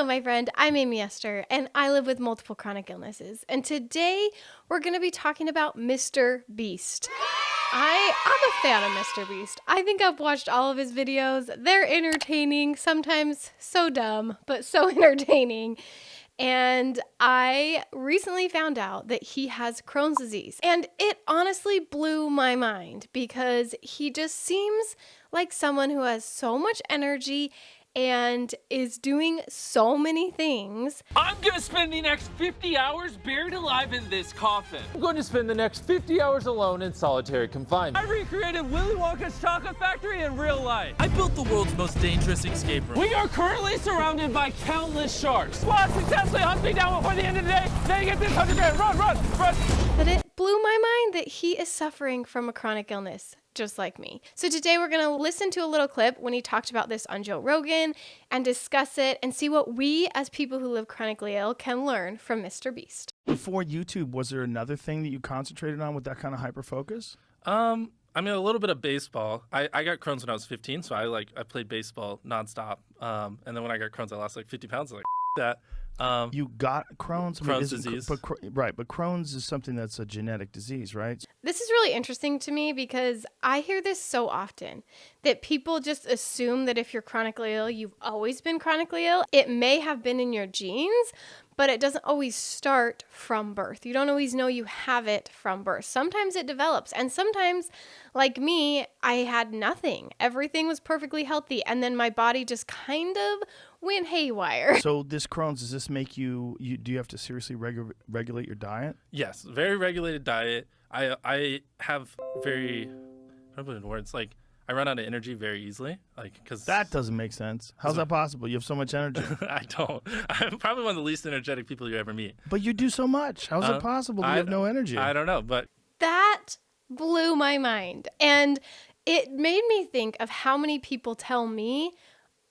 Hello, my friend. I'm Amy Esther, and I live with multiple chronic illnesses. And today we're going to be talking about MrBeast. I'm a fan of MrBeast. I think I've watched all of his videos. They're entertaining, sometimes so dumb, but so entertaining. And I recently found out that he has Crohn's disease. And it honestly blew my mind because he just seems like someone who has so much energy and is doing so many things. I'm gonna spend the next 50 hours buried alive in this coffin. I'm going to spend the next 50 hours alone in solitary confinement. I recreated Willy Wonka's chocolate factory in real life. I built the world's most dangerous escape room. We are currently surrounded by countless sharks. Squad successfully hunts me down before the end of the day. Then you get this 100 grand. Run, run, run. But it blew my mind that he is suffering from a chronic illness, just like me. So today we're going to listen to a little clip when he talked about this on Joe Rogan and discuss it and see what we as people who live chronically ill can learn from MrBeast. Before YouTube, was there another thing that you concentrated on with that kind of hyper focus? I mean, a little bit of baseball. I got Crohn's when I was 15, so I played baseball nonstop. And then when I got Crohn's, I lost like 50 pounds. I was like, that. You got Crohn's? Crohn's disease. But Crohn's is something that's a genetic disease, right? This is really interesting to me because I hear this so often that people just assume that if you're chronically ill, you've always been chronically ill. It may have been in your genes, but it doesn't always start from birth. You don't always know you have it from birth. Sometimes it develops, and sometimes, like me, I had nothing. Everything was perfectly healthy, and then my body just kind of went haywire. So this Crohn's, does this make do you have to seriously regulate your diet? Yes, very regulated diet. I have very, I don't know in words, like I run out of energy very easily. Because that doesn't make sense. How's that possible? You have so much energy. I don't. I'm probably one of the least energetic people you ever meet. But you do so much. How's it possible that you have no energy? I don't know, but that blew my mind. And it made me think of how many people tell me,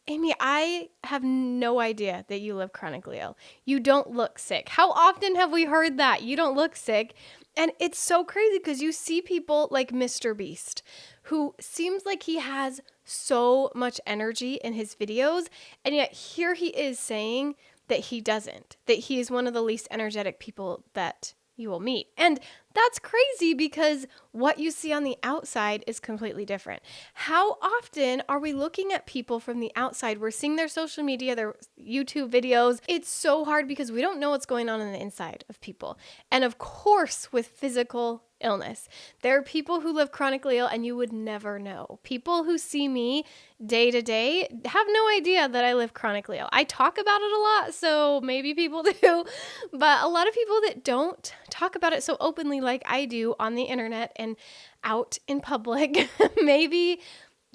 Amy, I have no idea that you live chronically ill. You don't look sick. How often have we heard that? You don't look sick. And it's so crazy because you see people like MrBeast, who seems like he has so much energy in his videos, and yet here he is saying that he doesn't, that he is one of the least energetic people that you will meet. And that's crazy because what you see on the outside is completely different. How often are we looking at people from the outside? We're seeing their social media, their YouTube videos. It's so hard because we don't know what's going on the inside of people. And of course, with physical illness, there are people who live chronically ill and you would never know. People who see me day to day have no idea that I live chronically ill. I talk about it a lot, so maybe people do, but a lot of people that don't talk about it so openly like I do on the internet and out in public maybe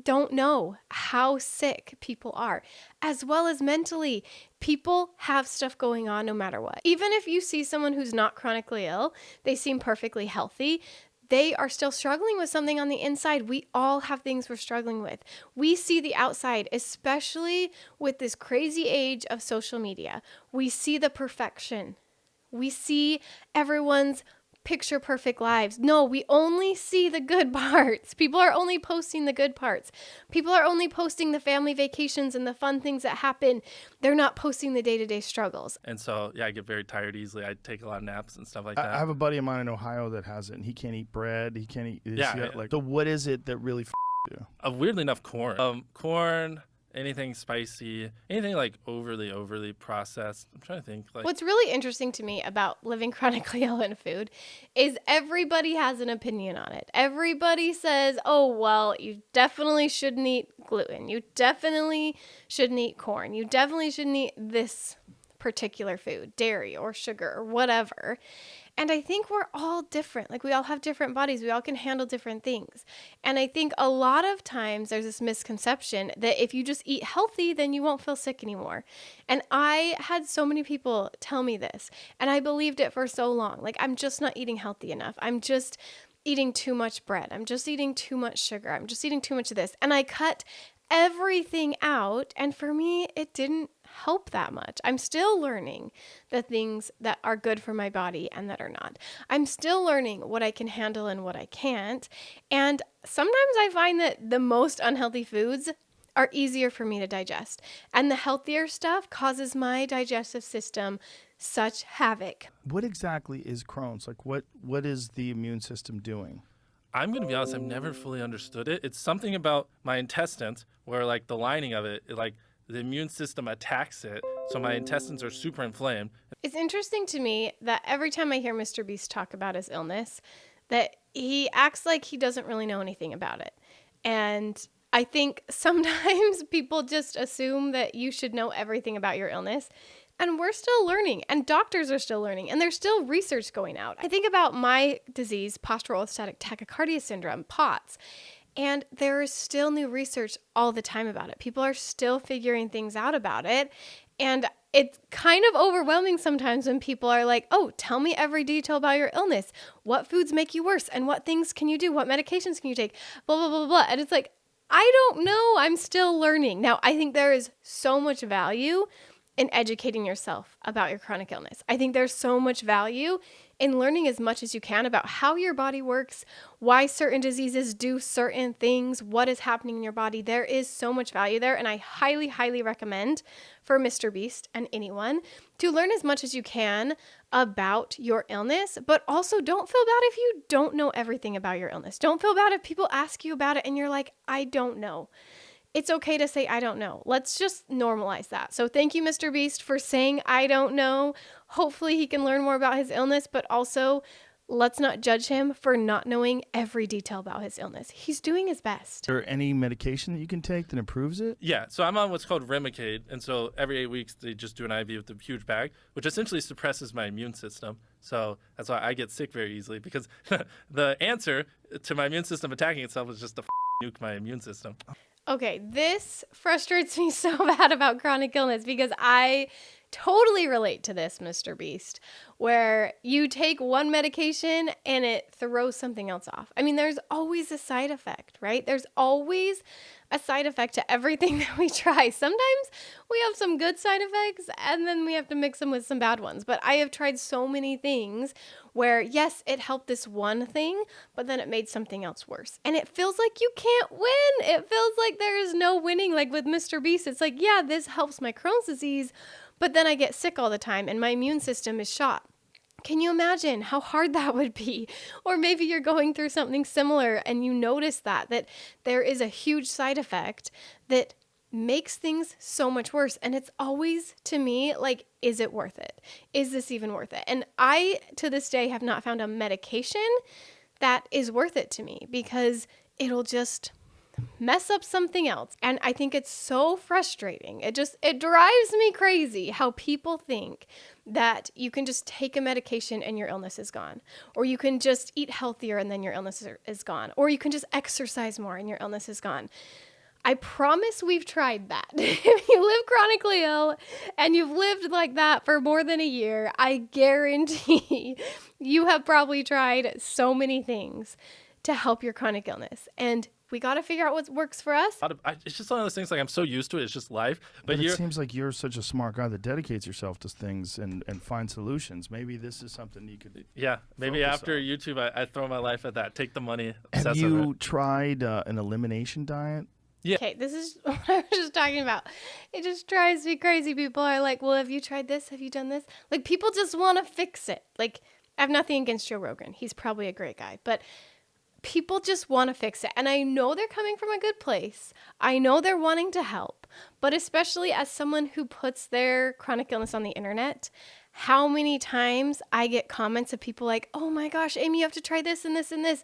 don't know how sick people are, as well as mentally. People have stuff going on no matter what. Even if you see someone who's not chronically ill, they seem perfectly healthy, they are still struggling with something on the inside. We all have things we're struggling with. We see the outside, especially with this crazy age of social media. We see the perfection. We see everyone's picture perfect lives. No, we only see the good parts. People are only posting the good parts. People are only posting the family vacations and the fun things that happen. They're not posting the day-to-day struggles. And so, yeah, I get very tired easily. I take a lot of naps and stuff like that. I have a buddy of mine in Ohio that has it, and he can't eat bread. He can't eat this. Yeah. So what is it that really you? Weirdly enough, corn. Anything spicy, anything like overly processed. I'm trying to think. What's really interesting to me about living chronically ill in food is everybody has an opinion on it. Everybody says, oh, well, you definitely shouldn't eat gluten. You definitely shouldn't eat corn. You definitely shouldn't eat this particular food, dairy or sugar or whatever. And I think we're all different. Like, we all have different bodies. We all can handle different things. And I think a lot of times there's this misconception that if you just eat healthy, then you won't feel sick anymore. And I had so many people tell me this, and I believed it for so long. Like, I'm just not eating healthy enough. I'm just eating too much bread. I'm just eating too much sugar. I'm just eating too much of this. And I cut everything out, and for me, it didn't help that much. I'm still learning the things that are good for my body and that are not. I'm still learning what I can handle and what I can't. And sometimes I find that the most unhealthy foods are easier for me to digest. And the healthier stuff causes my digestive system such havoc. What exactly is Crohn's? Like, what is the immune system doing? I'm going to be honest, I've never fully understood it. It's something about my intestines where like the lining of it, like the immune system attacks it. So my intestines are super inflamed. It's interesting to me that every time I hear MrBeast talk about his illness, that he acts like he doesn't really know anything about it. And I think sometimes people just assume that you should know everything about your illness. And we're still learning, and doctors are still learning, and there's still research going out. I think about my disease, postural orthostatic tachycardia syndrome, POTS, and there is still new research all the time about it. People are still figuring things out about it, and it's kind of overwhelming sometimes when people are like, oh, tell me every detail about your illness. What foods make you worse, and what things can you do? What medications can you take? Blah, blah, blah, blah. And it's like, I don't know. I'm still learning. Now, I think there is so much value in educating yourself about your chronic illness. I think there's so much value in learning as much as you can about how your body works, why certain diseases do certain things, what is happening in your body. There is so much value there, and I highly, highly recommend for MrBeast and anyone to learn as much as you can about your illness, but also don't feel bad if you don't know everything about your illness. Don't feel bad if people ask you about it and you're like, I don't know. It's okay to say, I don't know. Let's just normalize that. So thank you, MrBeast, for saying, I don't know. Hopefully he can learn more about his illness, but also let's not judge him for not knowing every detail about his illness. He's doing his best. Is there any medication that you can take that improves it? Yeah, so I'm on what's called Remicade, and so every 8 weeks they just do an IV with a huge bag, which essentially suppresses my immune system. So that's why I get sick very easily, because the answer to my immune system attacking itself is just to nuke my immune system. Okay, this frustrates me so bad about chronic illness because I totally relate to this, MrBeast, where you take one medication and it throws something else off. I mean, there's always a side effect, right? There's always a side effect to everything that we try. Sometimes we have some good side effects and then we have to mix them with some bad ones. But I have tried so many things where, yes, it helped this one thing, but then it made something else worse. And it feels like you can't win. It feels like there is no winning. Like with MrBeast, it's like, yeah, this helps my Crohn's disease, but then I get sick all the time and my immune system is shot. Can you imagine how hard that would be? Or maybe you're going through something similar and you notice that there is a huge side effect that makes things so much worse. And it's always, to me, like, is it worth it? Is this even worth it? And I, to this day, have not found a medication that is worth it to me because it'll just mess up something else. And I think it's so frustrating. It drives me crazy how people think that you can just take a medication and your illness is gone, or you can just eat healthier and then your illness is gone, or you can just exercise more and your illness is gone. I promise we've tried that. If you live chronically ill and you've lived like that for more than a year, I guarantee you have probably tried so many things to help your chronic illness. And we got to figure out what works for us. It's just one of those things, like, I'm so used to it. It's just life. But it seems like you're such a smart guy that dedicates yourself to things and finds solutions. Maybe this is something you could maybe after YouTube, I throw my life at that. Take the money. Have you tried an elimination diet? Yeah. Okay, this is what I was just talking about. It just drives me crazy. People are like, well, have you tried this? Have you done this? Like, people just want to fix it. Like, I have nothing against Joe Rogan. He's probably a great guy. But people just want to fix it. And I know they're coming from a good place. I know they're wanting to help. But especially as someone who puts their chronic illness on the internet, how many times I get comments of people like, oh my gosh, Amy, you have to try this and this and this.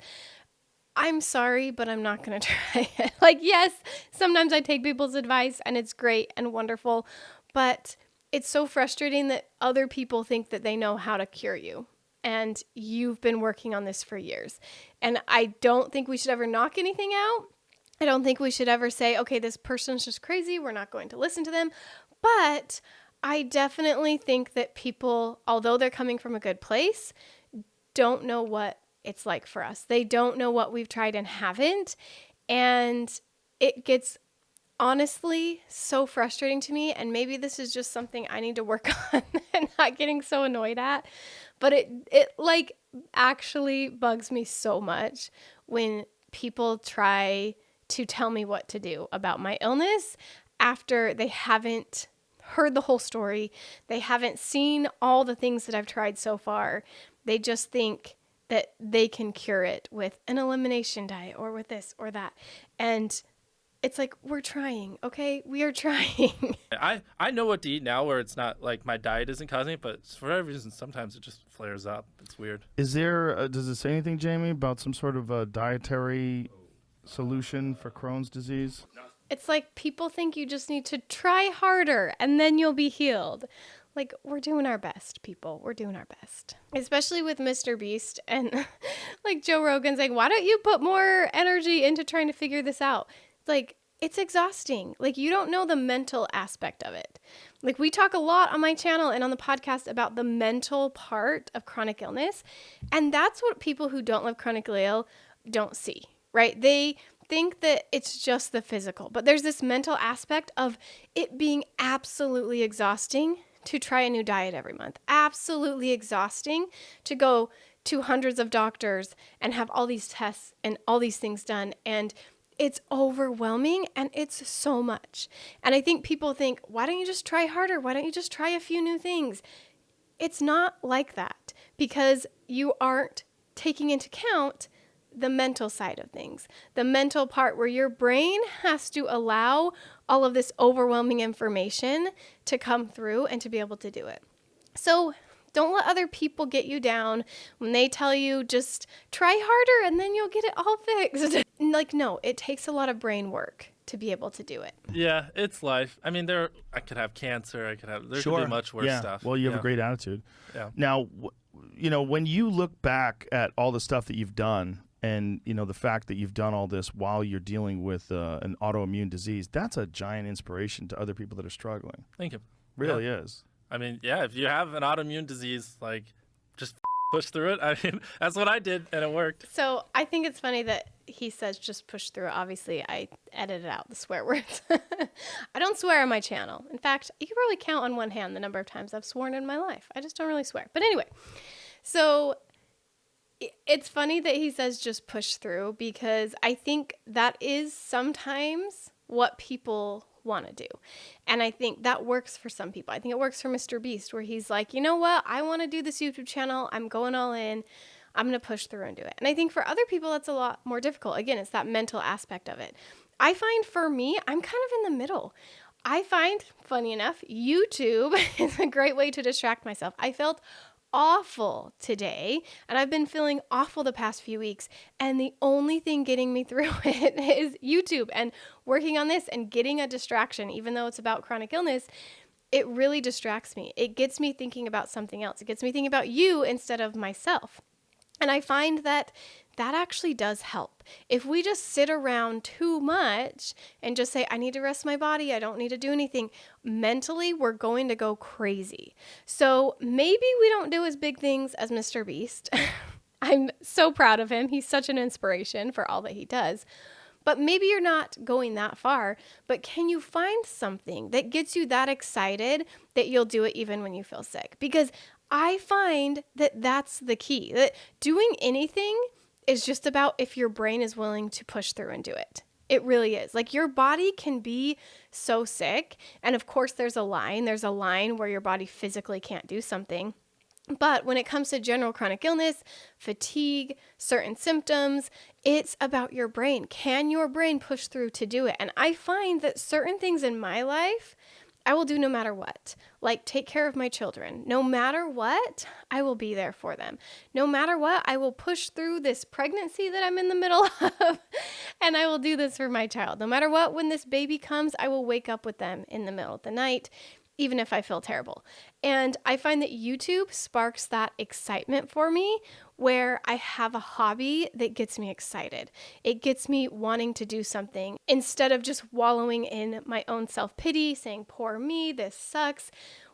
I'm sorry, but I'm not going to try it. Like, yes, sometimes I take people's advice and it's great and wonderful, but it's so frustrating that other people think that they know how to cure you. And you've been working on this for years. And I don't think we should ever knock anything out. I don't think we should ever say, okay, this person's just crazy, we're not going to listen to them. But I definitely think that people, although they're coming from a good place, don't know what it's like for us. They don't know what we've tried and haven't. And it gets honestly so frustrating to me. And maybe this is just something I need to work on and not getting so annoyed at. But it like actually bugs me so much when people try to tell me what to do about my illness after they haven't heard the whole story. They haven't seen all the things that I've tried so far. They just think that they can cure it with an elimination diet or with this or that. And it's like, we're trying, okay? We are trying. I know what to eat now where it's not like my diet isn't causing it, but for whatever reason, sometimes it just flares up. It's weird. Is there, does it say anything, Jamie, about some sort of a dietary solution for Crohn's disease? It's like people think you just need to try harder and then you'll be healed. Like, we're doing our best, people. We're doing our best. Especially with MrBeast and like Joe Rogan's like, why don't you put more energy into trying to figure this out? Like, it's exhausting. Like, you don't know the mental aspect of it. Like, we talk a lot on my channel and on the podcast about the mental part of chronic illness. And that's what people who don't live chronically ill don't see, right? They think that it's just the physical, but there's this mental aspect of it being absolutely exhausting to try a new diet every month. Absolutely exhausting to go to hundreds of doctors and have all these tests and all these things done. And it's overwhelming and it's so much. And I think people think, why don't you just try harder? Why don't you just try a few new things? It's not like that because you aren't taking into account the mental side of things, the mental part where your brain has to allow all of this overwhelming information to come through and to be able to do it. So don't let other people get you down when they tell you just try harder and then you'll get it all fixed. Like, no, it takes a lot of brain work to be able to do it. Yeah, it's life. I mean, I could have cancer. There could be much worse stuff. Well, you have a great attitude. Yeah. Now, when you look back at all the stuff that you've done, and, the fact that you've done all this while you're dealing with an autoimmune disease, that's a giant inspiration to other people that are struggling. Thank you. Really is. I mean, yeah, if you have an autoimmune disease, like, just push through it. I mean, that's what I did, and it worked. So I think it's funny that he says just push through it. Obviously, I edited out the swear words. I don't swear on my channel. In fact, you can probably count on one hand the number of times I've sworn in my life. I just don't really swear. But anyway, so it's funny that he says just push through because I think that is sometimes what people want to do. And I think that works for some people. I think it works for MrBeast where he's like, you know what? I want to do this YouTube channel. I'm going all in. I'm going to push through and do it. And I think for other people, that's a lot more difficult. Again, it's that mental aspect of it. I find for me, I'm kind of in the middle. I find, funny enough, YouTube is a great way to distract myself. I felt awful today, and I've been feeling awful the past few weeks, and the only thing getting me through it is YouTube and working on this and getting a distraction. Even though it's about chronic illness, it really distracts me. It gets me thinking about something else. It gets me thinking about you instead of myself. And I find that that actually does help. If we just sit around too much and just say, I need to rest my body, I don't need to do anything, mentally we're going to go crazy. So maybe we don't do as big things as MrBeast. I'm so proud of him. He's such an inspiration for all that he does. But maybe you're not going that far, but can you find something that gets you that excited that you'll do it even when you feel sick? Because I find that that's the key, that doing anything is just about if your brain is willing to push through and do it. It really is. Like, your body can be so sick. And of course, there's a line where your body physically can't do something. But when it comes to general chronic illness, fatigue, certain symptoms, it's about your brain. Can your brain push through to do it? And I find that certain things in my life, I will do no matter what. Like, take care of my children. No matter what, I will be there for them. No matter what, I will push through this pregnancy that I'm in the middle of, and I will do this for my child. No matter what, when this baby comes, I will wake up with them in the middle of the night, even if I feel terrible. And I find that YouTube sparks that excitement for me where I have a hobby that gets me excited. It gets me wanting to do something instead of just wallowing in my own self-pity, saying, poor me, this sucks.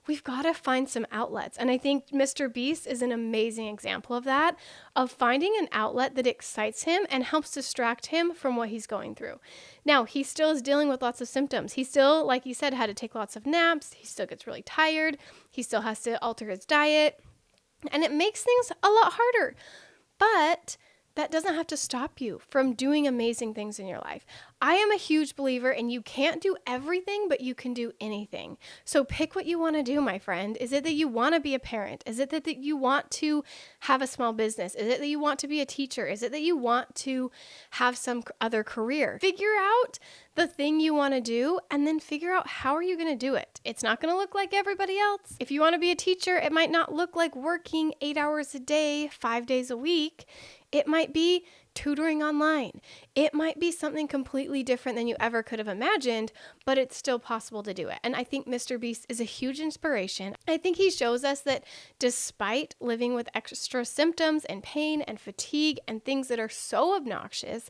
We've got to find some outlets. And I think MrBeast is an amazing example of that, of finding an outlet that excites him and helps distract him from what he's going through. Now, he still is dealing with lots of symptoms. He still, like he said, had to take lots of naps. He still gets really tired. He still has to alter his diet. And it makes things a lot harder. But that doesn't have to stop you from doing amazing things in your life. I am a huge believer in you can't do everything, but you can do anything. So pick what you want to do, my friend. Is it that you want to be a parent? Is it that you want to have a small business? Is it that you want to be a teacher? Is it that you want to have some other career? Figure out the thing you want to do and then figure out how are you going to do it. It's not going to look like everybody else. If you want to be a teacher, it might not look like working 8 hours a day, 5 days a week. It might be tutoring online. It might be something completely different than you ever could have imagined, but it's still possible to do it. And I think MrBeast is a huge inspiration. I think he shows us that despite living with extra symptoms and pain and fatigue and things that are so obnoxious,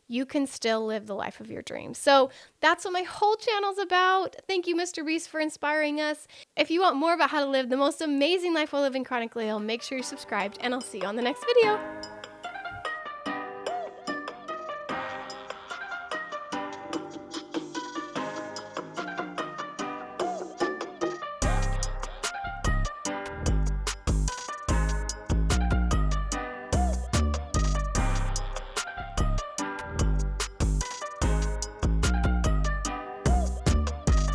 you can still live the life of your dreams. So that's what my whole channel's about. Thank you, MrBeast, for inspiring us. If you want more about how to live the most amazing life while living chronically ill, make sure you're subscribed, and I'll see you on the next video.